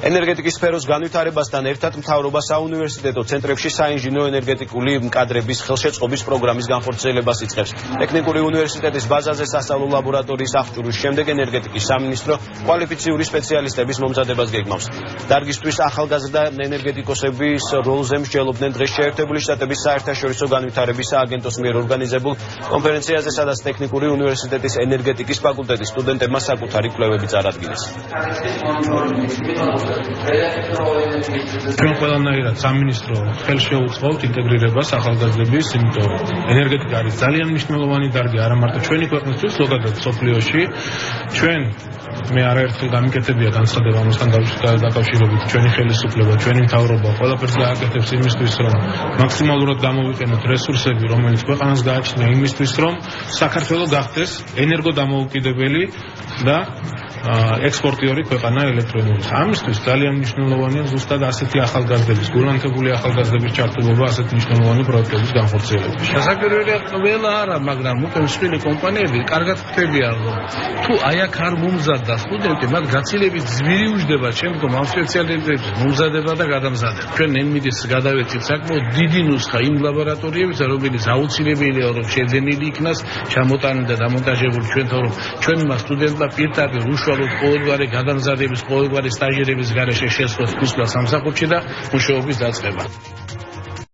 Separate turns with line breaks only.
ენერგეტიკის სფეროს განვითარებასთან ერთად მთავრობა საუნივერსიტეტო ცენტრებში საინჟინრო ენერგეტიკული კადრების ხელშეწყობის პროგრამის განხორციელებას იწყებს. ტექნიკური უნივერსიტეტის ბაზაზე სასწავლო ლაბორატორიის აღჭურვის შემდეგ ენერგეტიკის სამინისტრო კვალიფიციური სპეციალისტების მომზადებას გეგმავს. დარგისთვის ახალგაზრდა ენერგეტიკოსების როლზე მსჯელობდნენ დღეს შეერთებული შტატების საერთაშორისო განვითარების სააგენტოს მიერ ორგანიზებულ კონფერენციაზე, სადაც ტექნიკური უნივერსიტეტის ენერგეტიკის ფაკულტეტის სტუდენტებმა საკუთარი კვლევები წარადგინეს.
ჩვენ ყველანაირად სამინისტრო ხელს შეუწყობთ ინტეგრირებას ახალგაზრდების, იმიტომ ენერგეტიკა არის ძალიან მნიშვნელოვანი დარგი არა მარტო ჩვენი ქვეყნისთვის, ზოგადად მსოფლიოში. ჩვენ მე არაერთხელ გამიკეთებია განცხადება ამასთან დაკავშირებით, ჩვენი ხელისუფლება, ჩვენი მთავრობა ყველაფერს გააკეთებს იმისთვის, რომ მაქსიმალურად გამოვიყენოთ რესურსები, რომელიც ქვეყანას გააჩნია იმისთვის, რომ საქართველო გახდეს ენერგოდამოუკიდებელი და ექსპორტიორი ქვეყანა ელექტროენერგიის. ამისთვის ძალიან მნიშვნელოვანია ზუსტად ასეთი ახალგაზრდების, გულანთებული ახალგაზრდების ჩართულობა ასეთ მნიშვნელოვანი პროექტების განხორციელებაში.
დასაკვირველია ყველა არა, მაგრამ უკვე მსხვილი კომპანიები კარგად ხვდებიან, რომ თუ აი აქ არ მომზადდა სტუდენტი, მათ გაცილებით ძვირი უჯდება შემდგომ ამ სპეციალისტების მომზადება და გადამზადება. ჩვენ ნენმიდის გადავეცით საკმაოდ დიდი ნუსხა იმ ლაბორატორიებისა, რომელიც აუცილებელია, რომ შეძენილი იქნას, ჩამოტანილი და დამონტაჟებული ჩვენთან, რომ ჩვენმა სტუდენტმა პირდაპირ უშუალოდ ყოველგვარი გადამზადების, ყოველგვარი სტაჟირების გარეშე შესწოს ქუსლა სამსახურში და მუშაობის დაწყება.